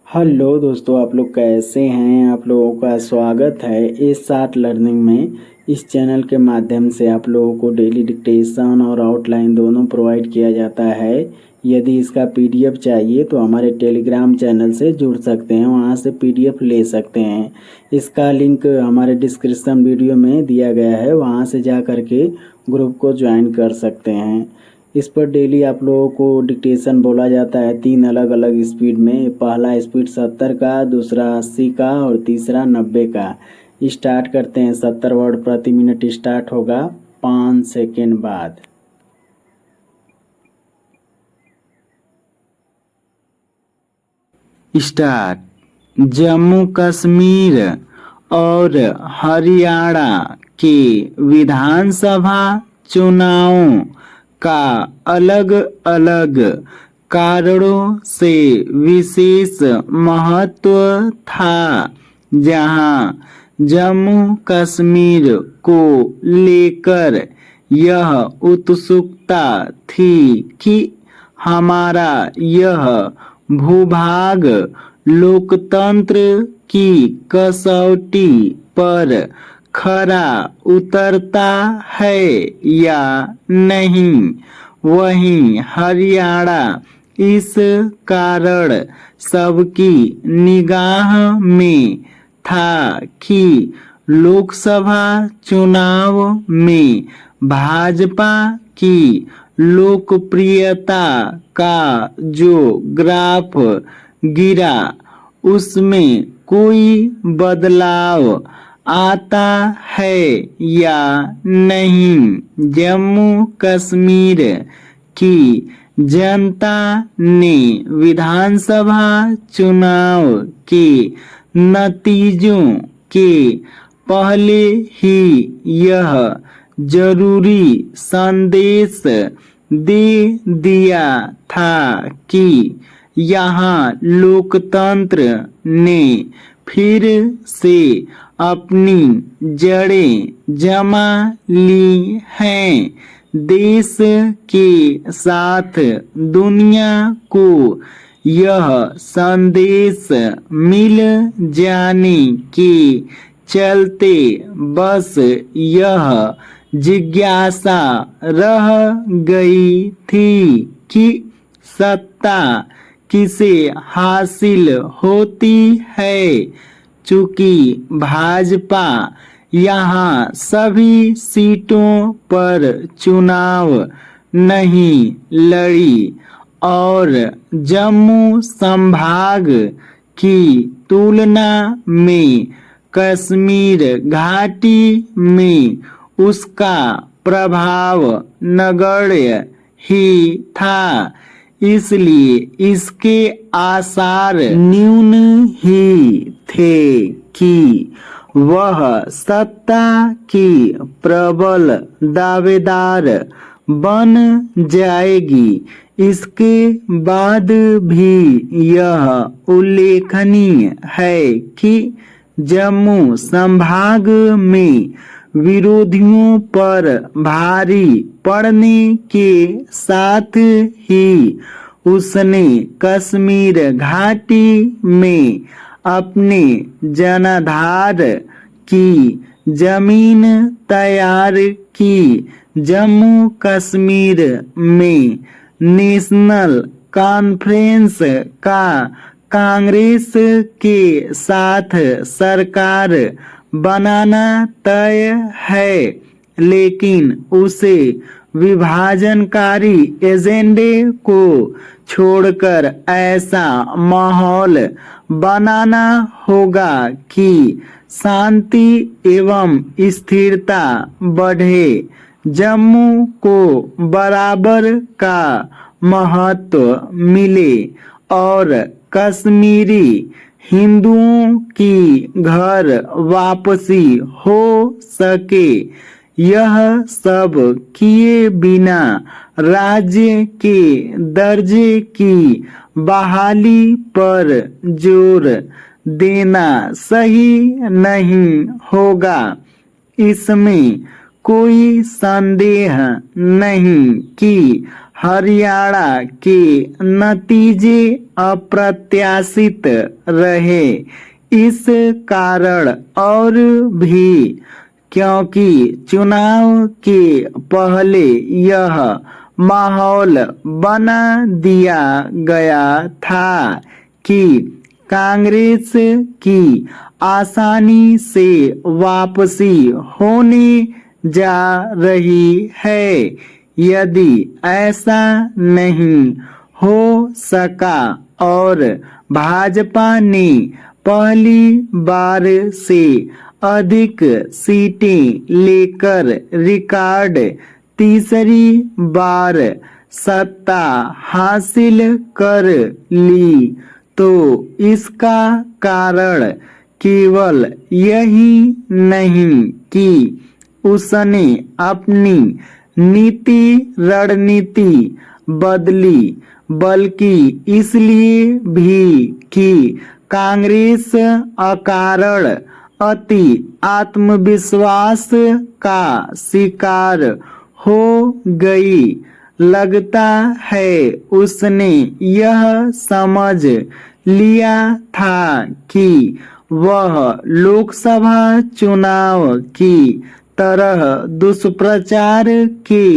Hello दोस्तों, आप लोग कैसे हैं। आप लोगों का स्वागत है A7 लर्निंग में। इस चैनल के माध्यम से आप लोगों को डेली डिक्टेशन और आउटलाइन दोनों प्रोवाइड किया जाता है। यदि इसका PDF चाहिए तो हमारे टेलीग्राम चैनल से जुड़ सकते हैं, वहां से PDF ले सकते हैं। इसका लिंक हमारे डिस्क्रिप्शन वीडियो में दिया गया है, वहां से जा करके ग्रुप को ज्वाइन कर सकते हैं। इस पर डेली आप लोगों को डिक्टेशन बोला जाता है 3 अलग अलग स्पीड में। पहला स्पीड 70 का, दूसरा 80 का और तीसरा 90 का। स्टार्ट करते हैं। 70 वर्ड प्रति मिनट स्टार्ट होगा 5 सेकेंड बाद। स्टार्ट। जम्मू कश्मीर और हरियाणा के विधानसभा चुनावों का अलग अलग कारणों से विशेष महत्व था, जहां जम्मू कश्मीर को लेकर यह उत्सुकता थी कि हमारा यह भूभाग लोकतंत्र की कसौटी पर खरा उतरता है या नहीं। वहीं हरियाणा इस कारण सबकी निगाह में था कि लोकसभा चुनाव में भाजपा की लोकप्रियता का जो ग्राफ गिरा, उसमें कोई बदलाव आता है या नहीं। जम्मू कश्मीर की जनता ने विधानसभा चुनाव के नतीजों के पहले ही यह जरूरी संदेश दे दिया था कि यहाँ लोकतंत्र ने फिर से अपनी जड़ें जमा ली हैं। देश के साथ दुनिया को यह संदेश मिल जाने के चलते बस यह जिज्ञासा रह गई थी कि सत्ता किसे हासिल होती है। चूंकि भाजपा यहाँ सभी सीटों पर चुनाव नहीं लड़ी और जम्मू संभाग की तुलना में कश्मीर घाटी में उसका प्रभाव नगण्य ही था, इसलिए इसके आसार न्यून ही थे कि वह सत्ता की प्रबल दावेदार बन जाएगी। इसके बाद भी यह उल्लेखनीय है कि जम्मू संभाग में विरोधियों पर भारी पड़ने के साथ ही उसने कश्मीर घाटी में अपने जनाधार की जमीन तैयार की। जम्मू कश्मीर में नेशनल कॉन्फ्रेंस का कांग्रेस के साथ सरकार बनाना तय है, लेकिन उसे विभाजनकारी एजेंडे को छोड़कर ऐसा माहौल बनाना होगा कि शांति एवं स्थिरता बढ़े। जम्मू को बराबर का महत्व मिले और कश्मीरी हिंदुओं की घर वापसी हो सके। यह सब किए बिना राज्य के दर्जे की बहाली पर जोर देना सही नहीं होगा। इसमें कोई संदेह नहीं कि हरियाणा के नतीजे अप्रत्याशित रहे। इस कारण और भी क्योंकि चुनाव के पहले यह माहौल बना दिया गया था कि कांग्रेस की आसानी से वापसी होने जा रही है। यदि ऐसा नहीं हो सका और भाजपा ने पहली बार से अधिक सीटें लेकर रिकॉर्ड तीसरी बार सत्ता हासिल कर ली तो इसका कारण केवल यही नहीं कि उसने अपनी नीति रणनीति बदली बल्कि इसलिए भी कि कांग्रेस अकारण अति आत्मविश्वास का शिकार हो गई। लगता है उसने यह समझ लिया था कि वह लोकसभा चुनाव की तरह दुष्प्रचार के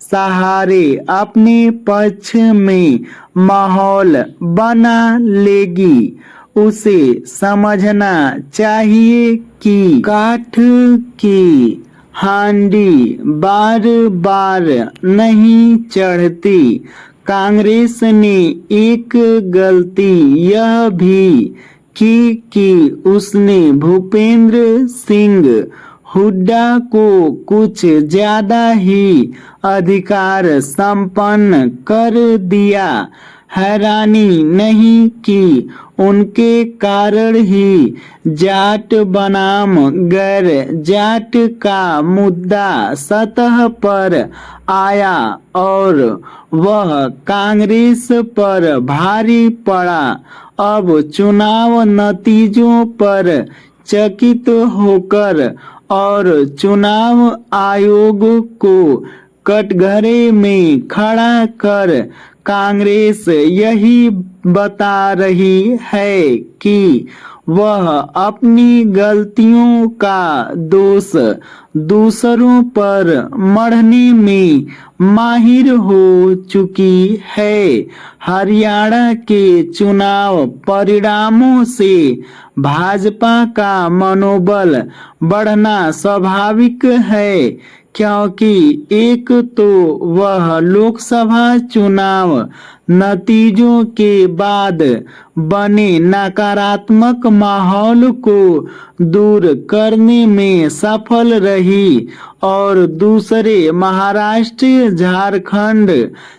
सहारे अपने पक्ष में माहौल बना लेगी। उसे समझना चाहिए कि काठ की हांडी बार बार नहीं चढ़ती। कांग्रेस ने एक गलती यह भी की कि उसने भूपेंद्र सिंह हुड्डा को कुछ ज्यादा ही अधिकार संपन्न कर दिया। हैरानी नहीं कि उनके कारण ही जाट बनाम गैर जाट का मुद्दा सतह पर आया और वह कांग्रेस पर भारी पड़ा। अब चुनाव नतीजों पर चकित होकर और चुनाव आयोग को कटघरे में खड़ा कर कांग्रेस यही बता रही है कि वह अपनी गलतियों का दोष दूसरों पर मढ़ने में माहिर हो चुकी है। हरियाणा के चुनाव परिणामों से भाजपा का मनोबल बढ़ना स्वाभाविक है क्योंकि एक तो वह लोकसभा चुनाव नतीजों के बाद बने नकारात्मक माहौल को दूर करने में सफल रही और दूसरे महाराष्ट्र झारखंड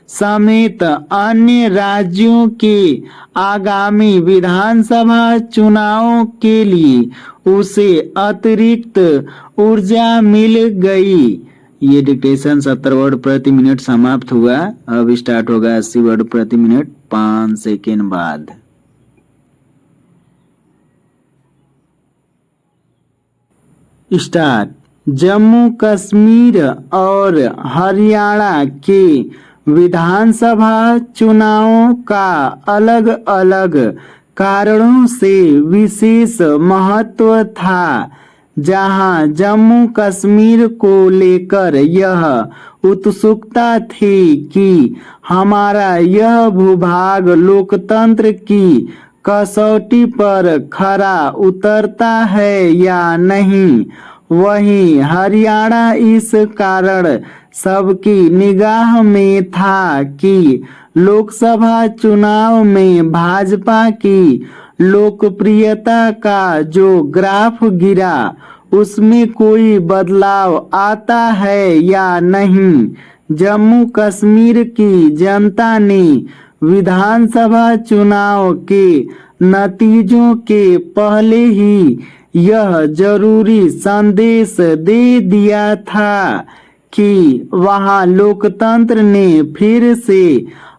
समेत अन्य राज्यों के आगामी विधानसभा चुनावों के लिए उसे अतिरिक्त ऊर्जा मिल गई। ये डिक्टेशन 70 वर्ड प्रति मिनट समाप्त हुआ। अब स्टार्ट होगा 80 वर्ड प्रति मिनट 5 सेकेंड बाद। स्टार्ट। जम्मू कश्मीर और हरियाणा के विधानसभा चुनावों का अलग अलग कारणों से विशेष महत्व था। जहां जम्मू कश्मीर को लेकर यह उत्सुकता थी कि हमारा यह भूभाग लोकतंत्र की कसौटी पर खरा उतरता है या नहीं, वहीं हरियाणा इस कारण सबकी निगाह में था कि लोकसभा चुनाव में भाजपा की लोकप्रियता का जो ग्राफ गिरा उसमें कोई बदलाव आता है या नहीं। जम्मू कश्मीर की जनता ने विधानसभा चुनाव के नतीजों के पहले ही यह जरूरी संदेश दे दिया था कि वहां लोकतंत्र ने फिर से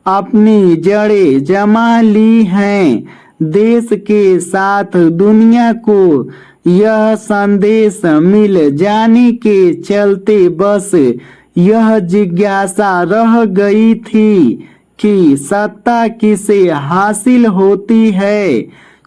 अपनी जड़ें जमा ली हैं। देश के साथ दुनिया को यह संदेश मिल जाने के चलते बस यह जिज्ञासा रह गई थी कि सत्ता किसे हासिल होती है।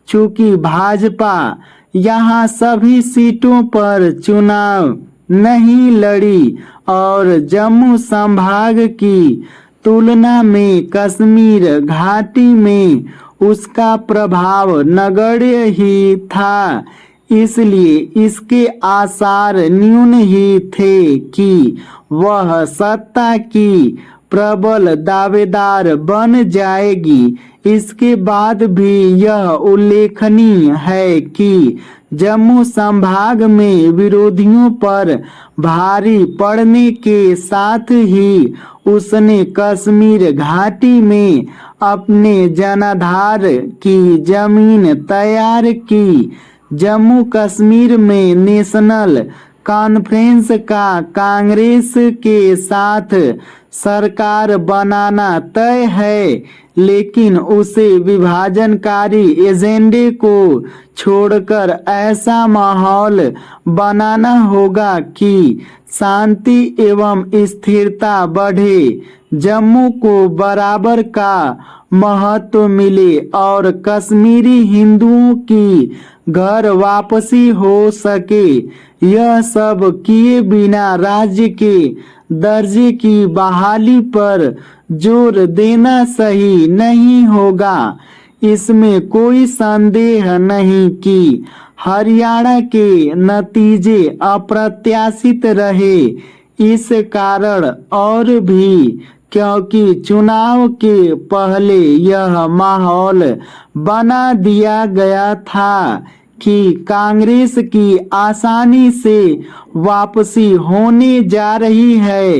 चूंकि भाजपा यहाँ सभी सीटों पर चुनाव नहीं लड़ी और जम्मू संभाग की तुलना में कश्मीर घाटी में उसका प्रभाव नगण्य ही था, इसलिए इसके आसार न्यून ही थे कि वह सत्ता की प्रबल दावेदार बन जाएगी। इसके बाद भी यह उल्लेखनीय है कि जम्मू संभाग में विरोधियों पर भारी पड़ने के साथ ही उसने कश्मीर घाटी में अपने जनाधार की जमीन तैयार की। जम्मू कश्मीर में नेशनल कॉन्फ्रेंस का कांग्रेस के साथ सरकार बनाना तय है, लेकिन उसे विभाजनकारी एजेंडे को छोड़कर ऐसा माहौल बनाना होगा कि शांति एवं स्थिरता बढ़े, जम्मू को बराबर का महत्व मिले और कश्मीरी हिंदुओं की घर वापसी हो सके। यह सब किए बिना राज्य के दर्जे की बहाली पर जोर देना सही नहीं होगा। इसमें कोई संदेह नहीं कि हरियाणा के नतीजे अप्रत्याशित रहे। इस कारण और भी क्योंकि चुनाव के पहले यह माहौल बना दिया गया था कि कांग्रेस की आसानी से वापसी होने जा रही है।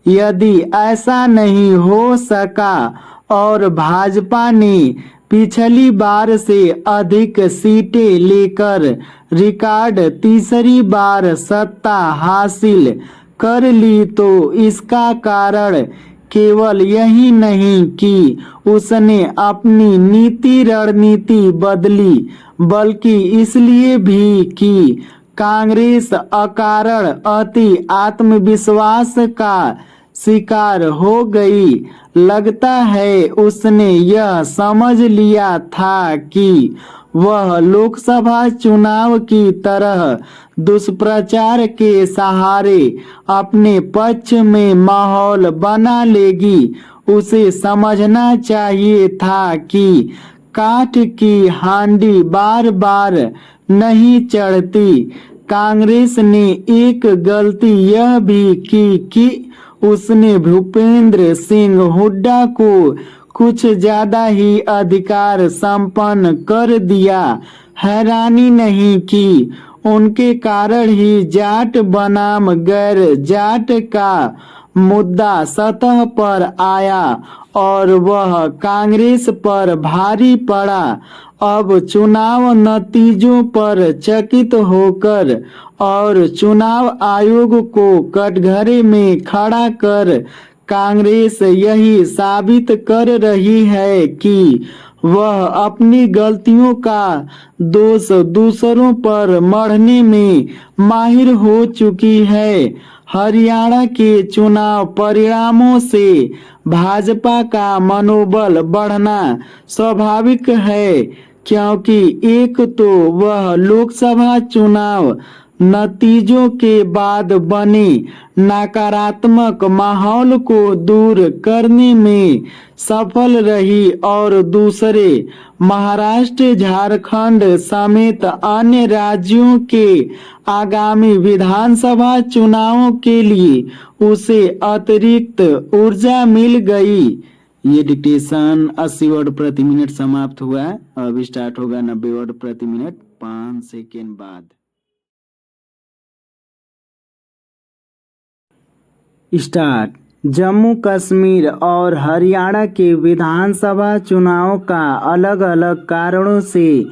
यदि ऐसा नहीं हो सका और भाजपा ने पिछली बार से अधिक सीटें लेकर रिकॉर्ड तीसरी बार सत्ता हासिल कर ली, तो इसका कारण केवल यही नहीं कि उसने अपनी नीति रणनीति बदली, बल्कि इसलिए भी कि कांग्रेस अकारण अति आत्मविश्वास का शिकार हो गई। लगता है उसने यह समझ लिया था कि वह लोकसभा चुनाव की तरह दुष्प्रचार के सहारे अपने पक्ष में माहौल बना लेगी। उसे समझना चाहिए था कि काठ की हांडी बार बार नहीं चढ़ती। कांग्रेस ने एक गलती यह भी की कि उसने भूपेंद्र सिंह हुड्डा को कुछ ज्यादा ही अधिकार संपन्न कर दिया। हैरानी नहीं कि उनके कारण ही जाट बनाम गैर जाट का मुद्दा सतह पर आया और वह कांग्रेस पर भारी पड़ा। अब चुनाव नतीजों पर चकित होकर और चुनाव आयोग को कटघरे में खड़ा कर कांग्रेस यही साबित कर रही है कि वह अपनी गलतियों का दोष दूसरों पर मढ़ने में माहिर हो चुकी है। हरियाणा के चुनाव परिणामों से भाजपा का मनोबल बढ़ना स्वाभाविक है, क्योंकि एक तो वह लोकसभा चुनाव नतीजों के बाद बने नकारात्मक माहौल को दूर करने में सफल रही और दूसरे महाराष्ट्र, झारखंड समेत अन्य राज्यों के आगामी विधानसभा चुनावों के लिए उसे अतिरिक्त ऊर्जा मिल गई। ये डिक्टेशन 80 वर्ड प्रति मिनट समाप्त हुआ। अब स्टार्ट होगा 90 वर्ड प्रति मिनट 5 सेकेंड बाद। स्टार्ट। जम्मू कश्मीर और हरियाणा के विधानसभा चुनाव का अलग अलग कारणों से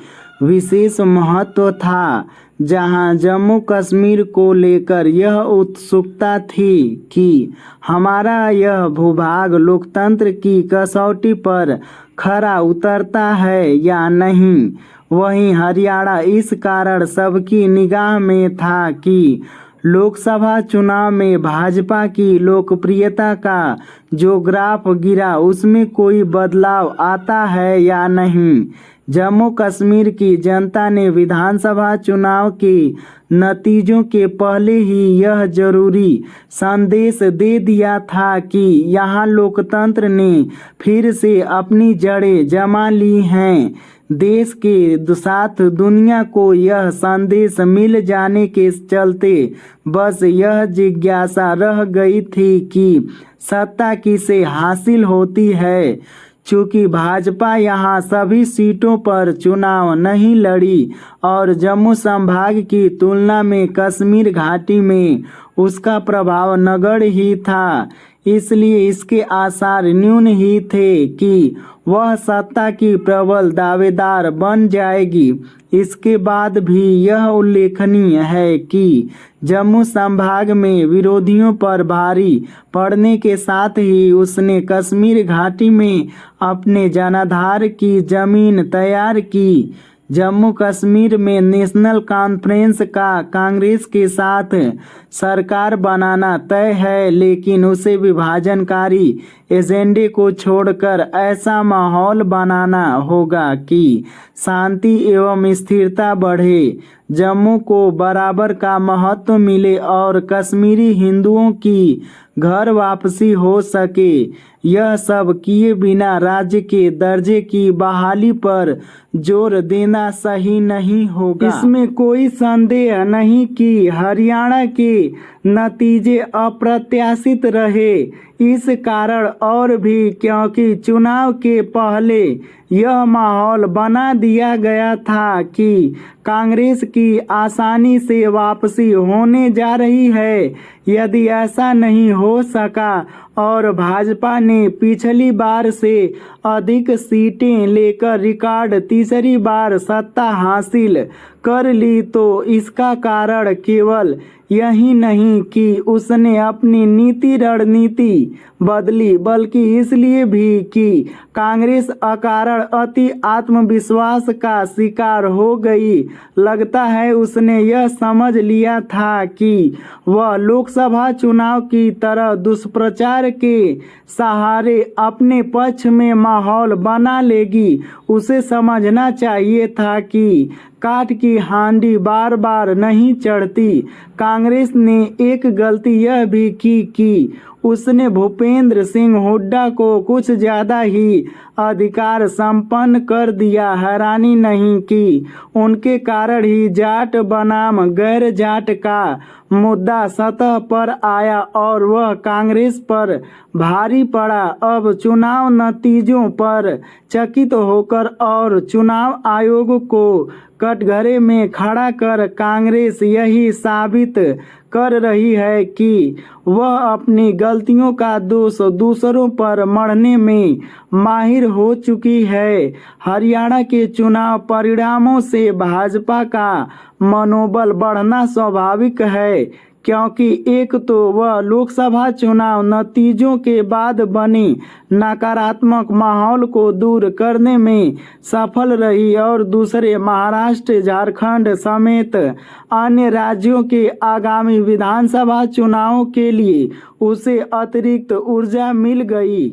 विशेष महत्व था। जहां जम्मू कश्मीर को लेकर यह उत्सुकता थी कि हमारा यह भूभाग लोकतंत्र की कसौटी पर खरा उतरता है या नहीं, वहीं हरियाणा इस कारण सबकी निगाह में था कि लोकसभा चुनाव में भाजपा की लोकप्रियता का जो ग्राफ गिरा उसमें कोई बदलाव आता है या नहीं। जम्मू कश्मीर की जनता ने विधानसभा चुनाव के नतीजों के पहले ही यह जरूरी संदेश दे दिया था कि यहाँ लोकतंत्र ने फिर से अपनी जड़ें जमा ली हैं। देश के साथ दुनिया को यह संदेश मिल जाने के चलते बस यह जिज्ञासा रह गई थी कि सत्ता किसे हासिल होती है। चूँकि भाजपा यहाँ सभी सीटों पर चुनाव नहीं लड़ी और जम्मू संभाग की तुलना में कश्मीर घाटी में उसका प्रभाव नगण्य ही था, इसलिए इसके आसार न्यून ही थे कि वह सत्ता की प्रबल दावेदार बन जाएगी। इसके बाद भी यह उल्लेखनीय है कि जम्मू संभाग में विरोधियों पर भारी पड़ने के साथ ही उसने कश्मीर घाटी में अपने जनाधार की जमीन तैयार की। जम्मू कश्मीर में नेशनल कॉन्फ्रेंस का कांग्रेस के साथ सरकार बनाना तय है, लेकिन उसे विभाजनकारी एजेंडे को छोड़कर ऐसा माहौल बनाना होगा कि शांति एवं स्थिरता बढ़े, जम्मू को बराबर का महत्व मिले और कश्मीरी हिंदुओं की घर वापसी हो सके। यह सब किए बिना राज्य के दर्जे की बहाली पर जोर देना सही नहीं होगा। इसमें कोई संदेह नहीं कि हरियाणा के नतीजे अप्रत्याशित रहे। इस कारण और भी क्योंकि चुनाव के पहले यह माहौल बना दिया गया था कि कांग्रेस की आसानी से वापसी होने जा रही है। यदि ऐसा नहीं हो सका और भाजपा ने पिछली बार से अधिक सीटें लेकर रिकॉर्ड तीसरी बार सत्ता हासिल कर ली तो इसका कारण केवल यही नहीं कि उसने अपनी नीति रणनीति बदली, बल्कि इसलिए भी कि कांग्रेस अकारण अति आत्मविश्वास का शिकार हो गई। लगता है उसने यह समझ लिया था कि वह लोकसभा चुनाव की तरह दुष्प्रचार के सहारे अपने पक्ष में माहौल बना लेगी। उसे समझना चाहिए था कि काठ की हांडी बार बार नहीं चढ़ती। कांग्रेस ने एक गलती यह भी की कि उसने भूपेंद्र सिंह हुड्डा को कुछ ज़्यादा ही अधिकार संपन्न कर दिया। हैरानी नहीं कि उनके कारण ही जाट बनाम गैर जाट का मुद्दा सतह पर आया और वह कांग्रेस पर भारी पड़ा। अब चुनाव नतीजों पर चकित होकर और चुनाव आयोग को कटघरे में खड़ा कर कांग्रेस यही साबित कर रही है कि वह अपनी गलतियों का दोष दूसरों पर मढ़ने में माहिर हो चुकी है। हरियाणा के चुनाव परिणामों से भाजपा का मनोबल बढ़ना स्वाभाविक है, क्योंकि एक तो वह लोकसभा चुनाव नतीजों के बाद बने नकारात्मक माहौल को दूर करने में सफल रही और दूसरे महाराष्ट्र, झारखंड समेत अन्य राज्यों के आगामी विधानसभा चुनावों के लिए उसे अतिरिक्त ऊर्जा मिल गई।